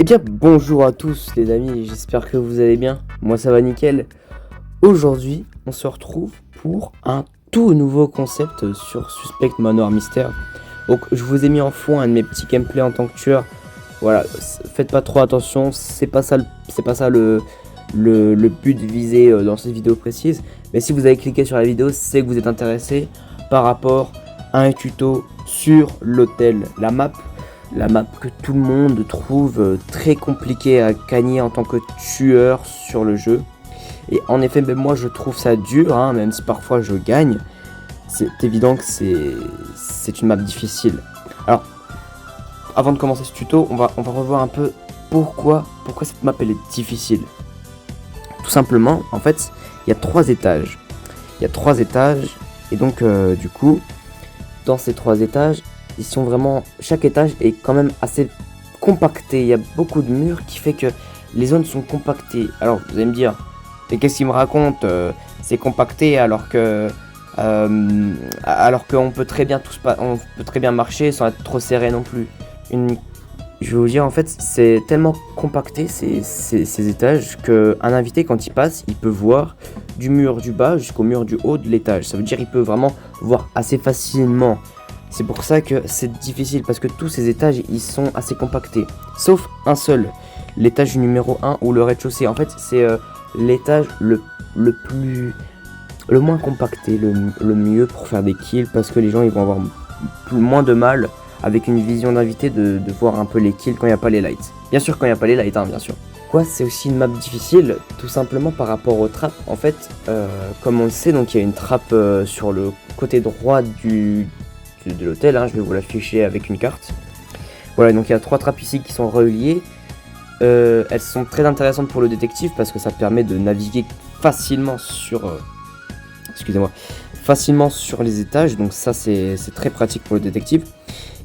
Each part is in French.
dire bonjour à tous les amis, j'espère que vous allez bien. Moi ça va nickel. Aujourd'hui, on se retrouve pour un tout nouveau concept sur Suspect Manoir Mystère. Donc je vous ai mis en fond un de mes petits gameplays en tant que tueur. Voilà, faites pas trop attention, c'est pas ça le but visé dans cette vidéo précise. Mais si vous avez cliqué sur la vidéo, c'est que vous êtes intéressé par rapport à un tuto sur l'hôtel, la map que tout le monde trouve très compliquée à gagner en tant que tueur sur le jeu. Et en effet, même moi je trouve ça dur, même si parfois je gagne. C'est évident que c'est une map difficile. Alors, avant de commencer ce tuto, on va revoir un peu pourquoi cette map elle est difficile. Tout simplement, en fait, il y a 3 étages. Et donc du coup, dans ces 3 étages, ils sont vraiment, chaque étage est quand même assez compacté. Il y a beaucoup de murs qui fait que les zones sont compactées. Alors vous allez me dire, mais qu'est-ce qu'il me raconte, c'est compacté alors qu'on peut très bien marcher sans être trop serré non plus. Je vais vous dire, en fait, c'est tellement compacté ces étages qu'un invité, quand il passe, il peut voir du mur du bas jusqu'au mur du haut de l'étage. Ça veut dire qu'il peut vraiment voir assez facilement. C'est pour ça que c'est difficile, parce que tous ces étages ils sont assez compactés, sauf un seul, l'étage numéro 1 ou le rez-de-chaussée. En fait c'est l'étage le moins compacté, le mieux pour faire des kills, parce que les gens ils vont avoir moins de mal avec une vision d'invité de voir un peu les kills quand il n'y a pas les lights. Bien sûr quand il n'y a pas les lights, bien sûr. C'est aussi une map difficile, tout simplement par rapport aux trappes. En fait, comme on le sait, donc il y a une trappe sur le côté droit de l'hôtel, je vais vous l'afficher avec une carte. Voilà, donc il y a 3 trappes ici qui sont reliées. Elles sont très intéressantes pour le détective parce que ça permet de naviguer facilement sur les étages, donc ça c'est très pratique pour le détective.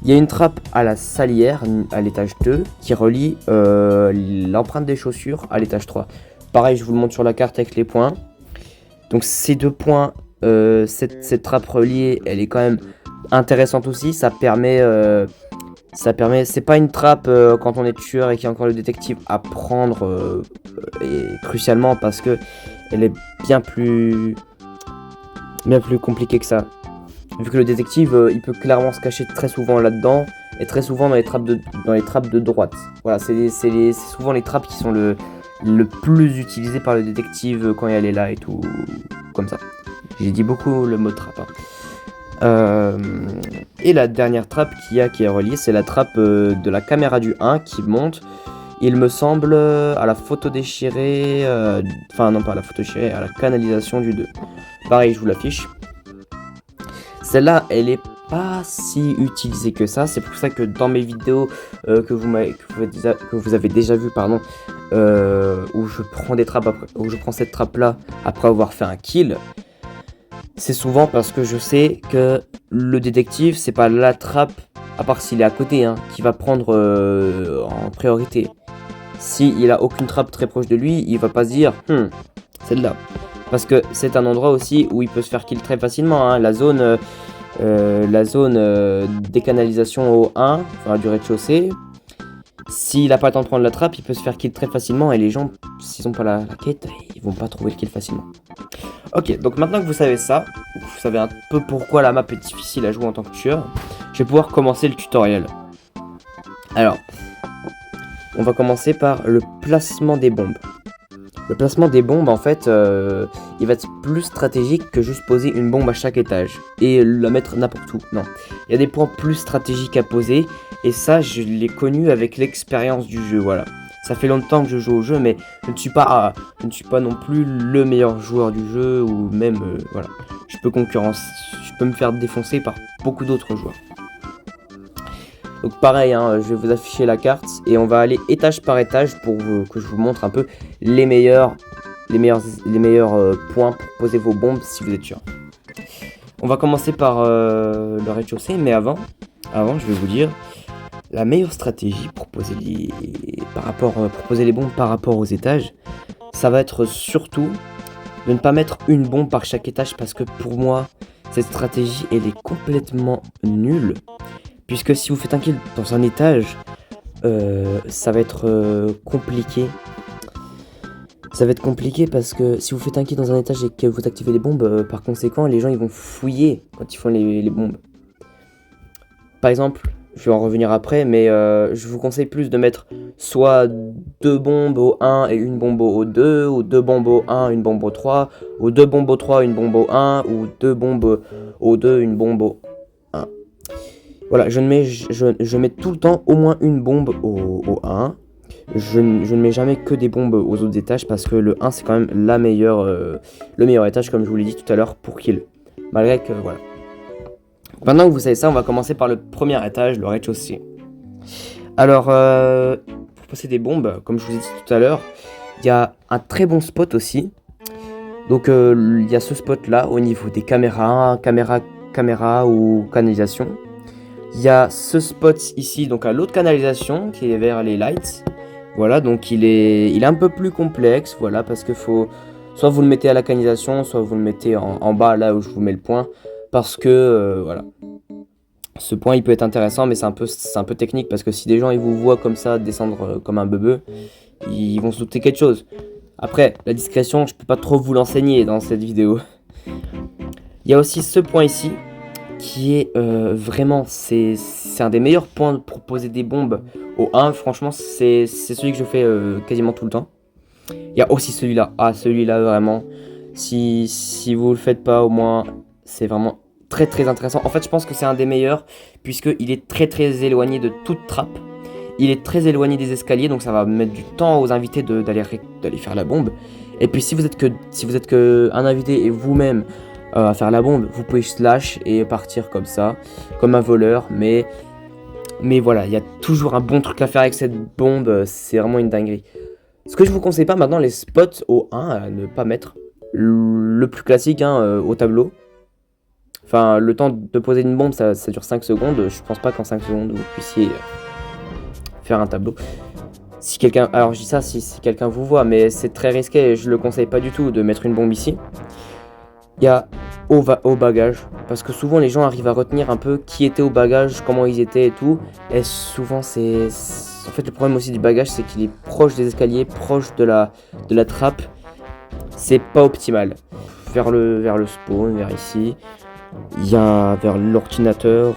Il y a une trappe à la salière à l'étage 2 qui relie l'empreinte des chaussures à l'étage 3. Pareil, je vous le montre sur la carte avec les points. Donc ces 2 points, cette trappe reliée, elle est quand même intéressante aussi. Ça permet, c'est pas une trappe quand on est tueur et qu'il y a encore le détective à prendre et crucialement, parce que elle est bien plus compliquée que ça, vu que le détective il peut clairement se cacher très souvent là-dedans, et très souvent dans les trappes de droite. Voilà, c'est souvent les trappes qui sont le plus utilisées par le détective quand elle est là et tout comme ça. J'ai dit beaucoup le mot trappe. Et la dernière trappe qui est reliée, c'est la trappe de la caméra du 1 qui monte, il me semble, à la photo déchirée, non pas à la photo déchirée, à la canalisation du 2. Pareil, je vous l'affiche. Celle-là, elle est pas si utilisée que ça. C'est pour ça que dans mes vidéos que vous avez déjà vu, où je prends cette trappe là après avoir fait un kill, c'est souvent parce que je sais que le détective, c'est pas la trappe, à part s'il est à côté, qui va prendre en priorité. S'il a aucune trappe très proche de lui, il va pas se dire celle-là, parce que c'est un endroit aussi où il peut se faire kill très facilement, la zone décanalisation au 1, du rez-de-chaussée. S'il a pas le temps de prendre la trappe, il peut se faire kill très facilement, et les gens, s'ils ont pas la quête, ils vont pas trouver le kill facilement. Ok, donc maintenant que vous savez ça, vous savez un peu pourquoi la map est difficile à jouer en tant que tueur, je vais pouvoir commencer le tutoriel. Alors, on va commencer par le placement des bombes. Le placement des bombes, en fait, il va être plus stratégique que juste poser une bombe à chaque étage et la mettre n'importe où. Non, il y a des points plus stratégiques à poser, et ça, je l'ai connu avec l'expérience du jeu, voilà. Ça fait longtemps que je joue au jeu, mais je ne suis pas non plus le meilleur joueur du jeu, ou même, voilà. Je peux me faire défoncer par beaucoup d'autres joueurs. Donc pareil, je vais vous afficher la carte, et on va aller étage par étage pour que je vous montre un peu les meilleurs points pour poser vos bombes si vous êtes sûr. On va commencer par le rez-de-chaussée, mais avant, je vais vous dire la meilleure stratégie pour poser les bombes par rapport aux étages. Ça va être surtout de ne pas mettre une bombe par chaque étage, parce que pour moi, cette stratégie elle est complètement nulle. Puisque si vous faites un kill dans un étage, ça va être compliqué. Ça va être compliqué parce que si vous faites un kill dans un étage et que vous activez les bombes, par conséquent, les gens ils vont fouiller quand ils font les bombes. Par exemple, je vais en revenir après, mais je vous conseille plus de mettre soit 2 bombes au 1 et une bombe au 2, ou 2 bombes au 1, une bombe au 3, ou 2 bombes au 3, une bombe au 1, ou 2 bombes au 2, une bombe au 1. Voilà, je mets tout le temps au moins une bombe au 1. Je ne mets jamais que des bombes aux autres étages parce que le 1 c'est quand même le meilleur étage comme je vous l'ai dit tout à l'heure pour kill. Malgré que voilà. Maintenant que vous savez ça, on va commencer par le premier étage, le rez-de-chaussée. Alors, pour passer des bombes, comme je vous ai dit tout à l'heure, il y a un très bon spot aussi. Donc il y a ce spot là au niveau des caméras ou canalisation. Il y a ce spot ici, donc à l'autre canalisation qui est vers les lights. Voilà, donc il est un peu plus complexe, voilà, parce que faut soit vous le mettez à la canalisation, soit vous le mettez en bas là où je vous mets le point, parce que voilà. Ce point il peut être intéressant, mais c'est un peu technique parce que si des gens ils vous voient comme ça descendre comme un bebeu, ils vont se douter quelque chose. Après, la discrétion, je peux pas trop vous l'enseigner dans cette vidéo. Il y a aussi ce point ici qui est vraiment, c'est un des meilleurs points pour poser des bombes au 1. Franchement, c'est celui que je fais quasiment tout le temps. Il y a aussi celui-là. Ah, celui-là, vraiment. Si vous le faites pas, au moins, c'est vraiment très très intéressant. En fait, je pense que c'est un des meilleurs, puisqu'il est très très éloigné de toute trappe. Il est très éloigné des escaliers, donc ça va mettre du temps aux invités d'aller faire la bombe. Et puis si vous êtes que un invité et vous-même à faire la bombe, vous pouvez slash et partir comme ça, comme un voleur. Mais voilà, il y a toujours un bon truc à faire avec cette bombe, c'est vraiment une dinguerie. Ce que je vous conseille pas maintenant, les spots au 1 à ne pas mettre. Le plus classique au tableau. Enfin, le temps de poser une bombe, ça dure 5 secondes. Je pense pas qu'en 5 secondes vous puissiez faire un tableau. Si quelqu'un, alors je dis ça si quelqu'un vous voit, mais c'est très risqué et je le conseille pas du tout de mettre une bombe ici. Il y a au bagage, parce que souvent les gens arrivent à retenir un peu qui était au bagage, comment ils étaient et tout. Et souvent c'est... En fait le problème aussi du bagage c'est qu'il est proche des escaliers, proche de la trappe. C'est pas optimal. Vers le spawn, vers ici. Il y a vers l'ordinateur,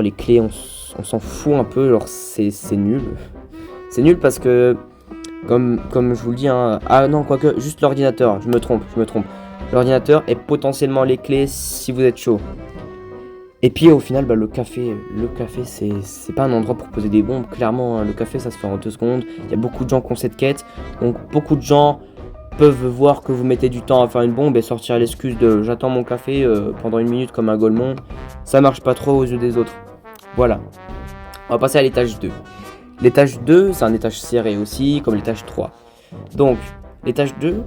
les clés on s'en fout un peu, genre c'est nul. C'est nul parce que, comme je vous le dis, ah non, quoique, juste l'ordinateur, je me trompe. L'ordinateur est potentiellement les clés si vous êtes chaud. Et puis au final, le café c'est pas un endroit pour poser des bombes. Clairement, le café ça se fait en 2 secondes. Il y a beaucoup de gens qui ont cette quête, donc beaucoup de gens peuvent voir que vous mettez du temps à faire une bombe et sortir l'excuse de j'attends mon café pendant 1 minute comme un golemon. Ça marche pas trop aux yeux des autres. Voilà. On va passer à l'étage 2. L'étage 2, c'est un étage serré aussi, comme l'étage 3. Donc, l'étage 2,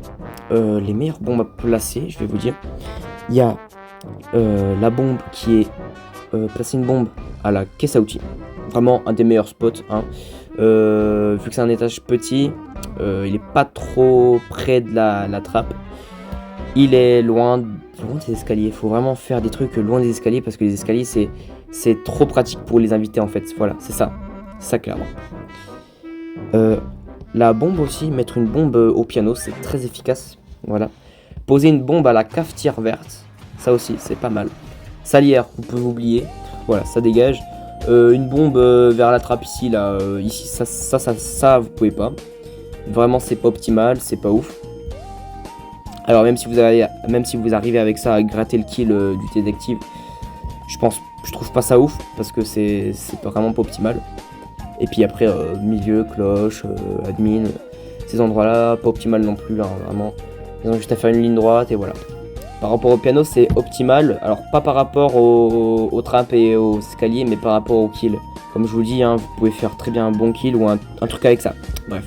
les meilleures bombes à placer, je vais vous dire. Il y a la bombe qui est placer une bombe à la caisse à outils. Vraiment un des meilleurs spots. Vu que c'est un étage petit, il est pas trop près de la trappe. Il est loin des escaliers. Il faut vraiment faire des trucs loin des escaliers parce que les escaliers c'est trop pratique pour les invités en fait. Voilà, c'est ça. Ça clairement. La bombe aussi, mettre une bombe au piano, c'est très efficace. Voilà. Poser une bombe à la cafetière verte, ça aussi, c'est pas mal. Salière, vous pouvez oublier. Voilà, ça dégage. Une bombe vers la trappe ici, là, ici, ça, vous pouvez pas. Vraiment, c'est pas optimal, c'est pas ouf. Alors même si vous arrivez avec ça à gratter le kill du détective, je trouve pas ça ouf parce que c'est vraiment pas optimal. Et puis après milieu, cloche, admin, ces endroits là pas optimal non plus vraiment. Ils ont juste à faire une ligne droite et voilà. Par rapport au piano c'est optimal, alors pas par rapport aux trappes et aux escaliers mais par rapport au kill. Comme je vous dis vous pouvez faire très bien un bon kill ou un truc avec ça. Bref.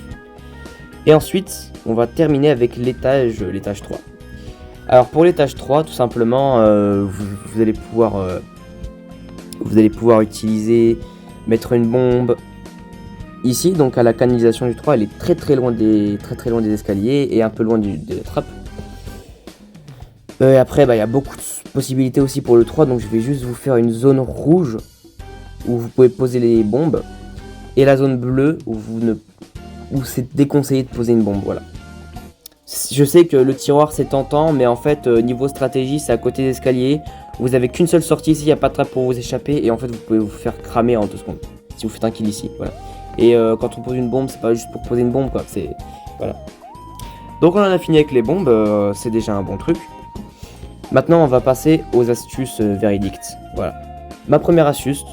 Et ensuite on va terminer avec l'étage 3. Alors pour l'étage 3 tout simplement vous allez pouvoir utiliser, mettre une bombe ici, donc à la canalisation du 3, elle est très loin des escaliers et un peu loin des trappes. Après, il y a beaucoup de possibilités aussi pour le 3, donc je vais juste vous faire une zone rouge où vous pouvez poser les bombes. et la zone bleue où c'est déconseillé de poser une bombe, voilà. Je sais que le tiroir c'est tentant, mais en fait niveau stratégie c'est à côté des escaliers. Vous avez qu'une seule sortie ici, il n'y a pas de trappe pour vous échapper et en fait vous pouvez vous faire cramer en 2 secondes si vous faites un kill ici, voilà. Et quand on pose une bombe, c'est pas juste pour poser une bombe quoi, c'est... Voilà. Donc on en a fini avec les bombes, c'est déjà un bon truc. Maintenant on va passer aux astuces véridiques, voilà. Ma première astuce,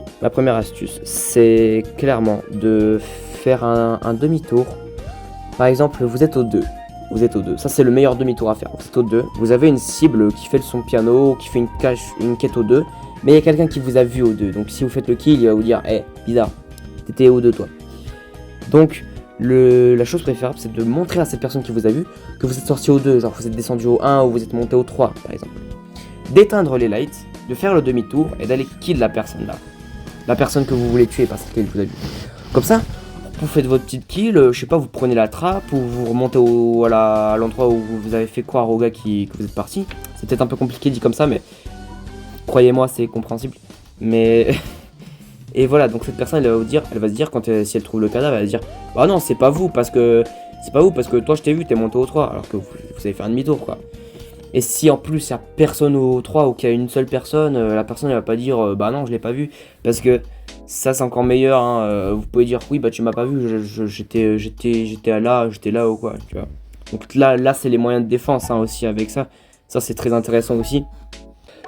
c'est clairement de faire un demi-tour. Par exemple, vous êtes au 2. Ça c'est le meilleur demi-tour à faire. Vous êtes au 2. Vous avez une cible qui fait le son piano, qui fait une quête au 2. Mais il y a quelqu'un qui vous a vu au 2. Donc si vous faites le kill, il va vous dire hey, bizarre, t'étais au 2 toi. Donc la chose préférable c'est de montrer à cette personne qui vous a vu que vous êtes sorti au 2. Genre vous êtes descendu au 1 ou vous êtes monté au 3 par exemple. D'éteindre les lights, de faire le demi-tour et d'aller kill la personne là. La personne que vous voulez tuer, pas celle qui vous a vu. Comme ça, vous faites votre petite kill, je sais pas, vous prenez la trappe ou vous remontez à l'endroit où vous avez fait croire au gars que vous êtes parti. C'est peut-être un peu compliqué dit comme ça, mais croyez-moi, c'est compréhensible. Mais et voilà, donc cette personne, elle va se dire quand si elle trouve le cadavre, elle va se dire bah non, c'est pas vous parce que toi je t'ai vu, t'es monté au 3 alors que vous avez fait un demi-tour quoi. Et si en plus il n'y a personne au 3 ou qu'il y a une seule personne, la personne elle va pas dire bah non je l'ai pas vu. Parce que ça c'est encore meilleur, hein. Vous pouvez dire oui bah tu m'as pas vu, j'étais là ou quoi, tu vois. Donc là c'est les moyens de défense hein, aussi avec ça. Ça c'est très intéressant aussi.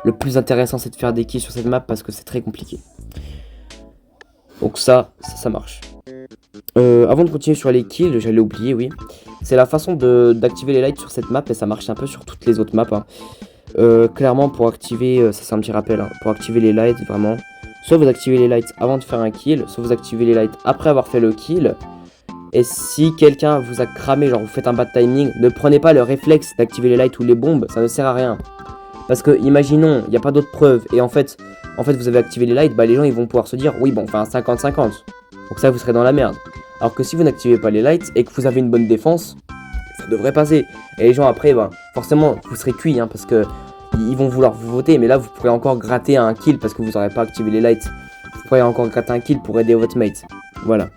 Le plus intéressant c'est de faire des kills sur cette map parce que c'est très compliqué. Donc ça marche. Avant de continuer sur les kills, j'allais oublier, oui. C'est la façon d'activer les lights sur cette map et ça marche un peu sur toutes les autres maps. Hein. Clairement, pour activer, ça c'est un petit rappel, hein, pour activer les lights, vraiment, soit vous activez les lights avant de faire un kill, soit vous activez les lights après avoir fait le kill. Et si quelqu'un vous a cramé, genre vous faites un bad timing, ne prenez pas le réflexe d'activer les lights ou les bombes, ça ne sert à rien. Parce que, imaginons, il n'y a pas d'autres preuves et en fait, vous avez activé les lights, bah les gens ils vont pouvoir se dire, oui bon, on fait un 50-50. Donc ça, vous serez dans la merde. Alors que si vous n'activez pas les lights et que vous avez une bonne défense, ça devrait passer. Et les gens après, bah, forcément, vous serez cuits hein, parce que ils vont vouloir vous voter. Mais là, vous pourrez encore gratter un kill parce que vous n'aurez pas activé les lights. Vous pourrez encore gratter un kill pour aider votre mate. Voilà.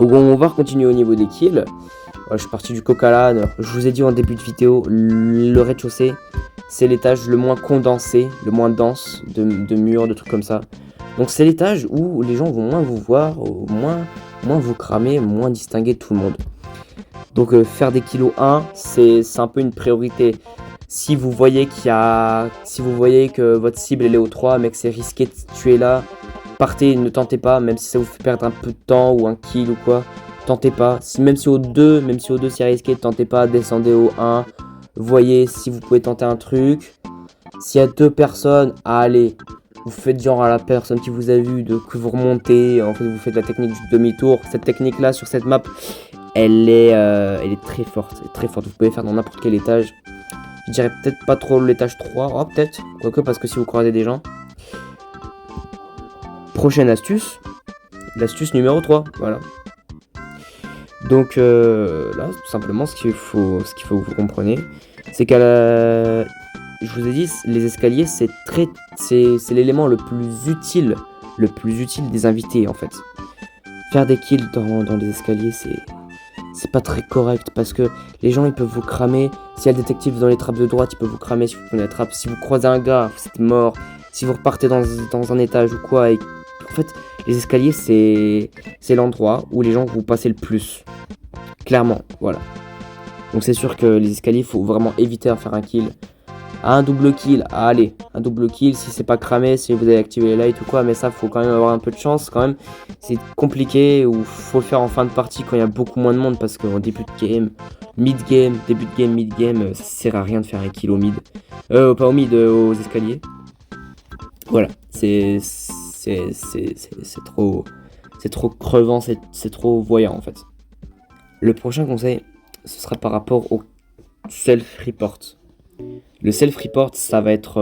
Donc on va continuer au niveau des kills. Je suis parti du coq à l'âne. Je vous ai dit en début de vidéo, le rez-de-chaussée, c'est l'étage le moins condensé, le moins dense de murs, de trucs comme ça. Donc c'est l'étage où les gens vont moins vous voir, moins vous cramer, moins distinguer tout le monde. Donc faire des kilos 1, c'est un peu une priorité. Si vous voyez que votre cible elle est au 3, mais que c'est risqué de tuer là, partez, ne tentez pas, même si ça vous fait perdre un peu de temps ou un kill ou quoi, tentez pas. Même si au 2 c'est risqué, tentez pas, descendez au 1. Voyez si vous pouvez tenter un truc. S'il y a 2 personnes, allez. Vous faites genre à la personne qui vous a vu que vous remontez, en fait vous faites la technique du demi-tour. Cette technique là sur cette map, elle est très forte, Vous pouvez faire dans n'importe quel étage. Je dirais peut-être pas trop l'étage 3, oh peut-être, quoique parce que si vous croisez des gens. Prochaine astuce, l'astuce numéro 3, voilà. Donc là, tout simplement ce qu'il faut que vous compreniez, c'est je vous ai dit, les escaliers, c'est l'élément le plus utile des invités, en fait. Faire des kills dans les escaliers, c'est pas très correct, parce que les gens, ils peuvent vous cramer. S'il y a le détective dans les trappes de droite, il peut vous cramer si vous prenez la trappe. Si vous croisez un gars, vous êtes mort. Si vous repartez dans un étage ou quoi. En fait, les escaliers, c'est l'endroit où les gens vous passez le plus. Clairement, voilà. Donc c'est sûr que les escaliers, il faut vraiment éviter de faire un kill. Un double kill, allez, un double kill si c'est pas cramé, si vous avez activé les lights ou quoi, mais ça faut quand même avoir un peu de chance quand même. C'est compliqué ou faut le faire en fin de partie quand il y a beaucoup moins de monde parce qu'en début de game, début de game, mid-game, ça sert à rien de faire un kill au mid. Pas au mid, aux escaliers. Voilà, c'est trop crevant, c'est trop voyant en fait. Le prochain conseil, ce sera par rapport au self-report. Le self-report, ça va être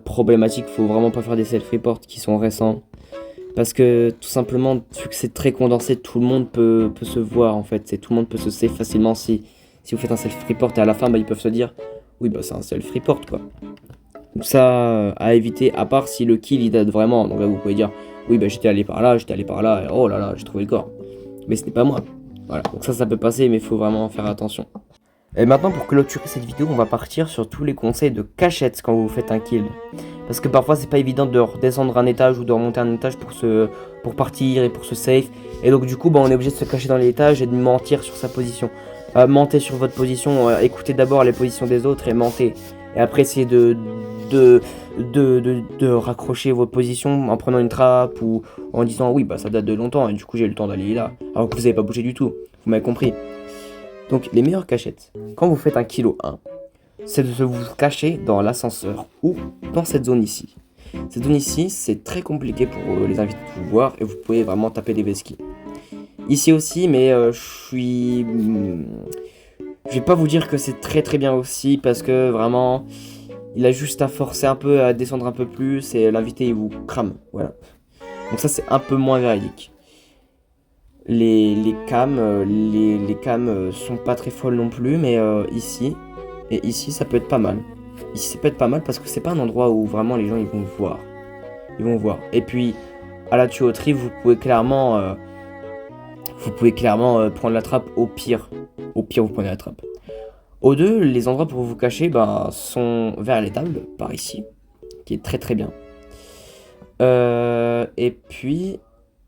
problématique. Faut vraiment pas faire des self-reports qui sont récents. Parce que tout simplement, vu que c'est très condensé, tout le monde peut se voir en fait. Tout le monde peut se save facilement si vous faites un self-report et à la fin, ils peuvent se dire oui, c'est un self-report quoi. Donc ça, à éviter, à part si le kill il date vraiment. Donc là, vous pouvez dire, oui, bah j'étais allé par là, et oh là là, j'ai trouvé le corps. Mais ce n'est pas moi. Voilà, donc ça peut passer, mais il faut vraiment faire attention. Et maintenant, pour clôturer cette vidéo, on va partir sur tous les conseils de cachette quand vous faites un kill. Parce que parfois, c'est pas évident de redescendre un étage ou de remonter un étage pour partir et pour se safe. Et donc, du coup, bah, on est obligé de se cacher dans l'étage et de mentir sur sa position. Mentez sur votre position, écoutez d'abord les positions des autres et mentez. Et après, essayez de raccrocher votre position en prenant une trappe ou en disant oui, bah ça date de longtemps et du coup, j'ai eu le temps d'aller là. Alors que vous n'avez pas bougé du tout. Vous m'avez compris. Donc, les meilleures cachettes, quand vous faites un kilo 1, c'est de vous cacher dans l'ascenseur ou dans cette zone ici. Cette zone ici, c'est très compliqué pour les invités de vous voir et vous pouvez vraiment taper des vesquilles. Ici aussi, mais je vais pas vous dire que c'est très bien aussi parce que vraiment, il a juste à forcer un peu, à descendre un peu plus et l'invité il vous crame. Voilà. Donc ça, c'est un peu moins véridique. Les cams sont pas très folles non plus, mais ici et ici ça peut être pas mal. Ici ça peut être pas mal parce que c'est pas un endroit où vraiment les gens ils vont voir. Ils vont voir. Et puis à la tuyauterie vous pouvez clairement prendre la trappe au pire. Au pire vous prenez la trappe. Au deux, les endroits pour vous cacher sont vers les tables, par ici, qui est très bien. Et puis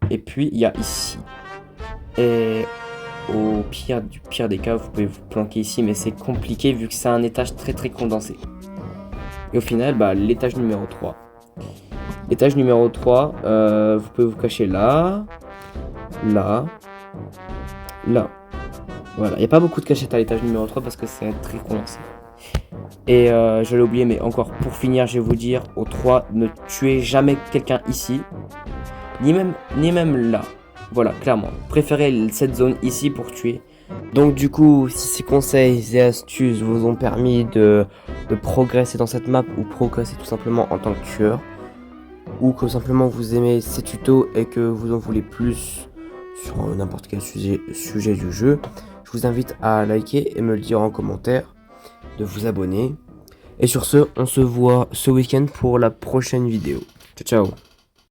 il y a ici. Et au pire des cas, vous pouvez vous planquer ici, mais c'est compliqué vu que c'est un étage très condensé. Et au final, l'étage numéro 3. L'étage numéro 3, vous pouvez vous cacher là. Voilà, il n'y a pas beaucoup de cachettes à l'étage numéro 3 parce que c'est très condensé. Et je l'ai oublié, mais encore pour finir, je vais vous dire, au 3, ne tuez jamais quelqu'un ici, ni même là. Voilà, clairement. Préférez cette zone ici pour tuer. Donc du coup, si ces conseils et astuces vous ont permis de progresser dans cette map ou progresser tout simplement en tant que tueur, ou que simplement vous aimez ces tutos et que vous en voulez plus sur n'importe quel sujet du jeu, je vous invite à liker et me le dire en commentaire, de vous abonner. Et sur ce, on se voit ce week-end pour la prochaine vidéo. Ciao ciao.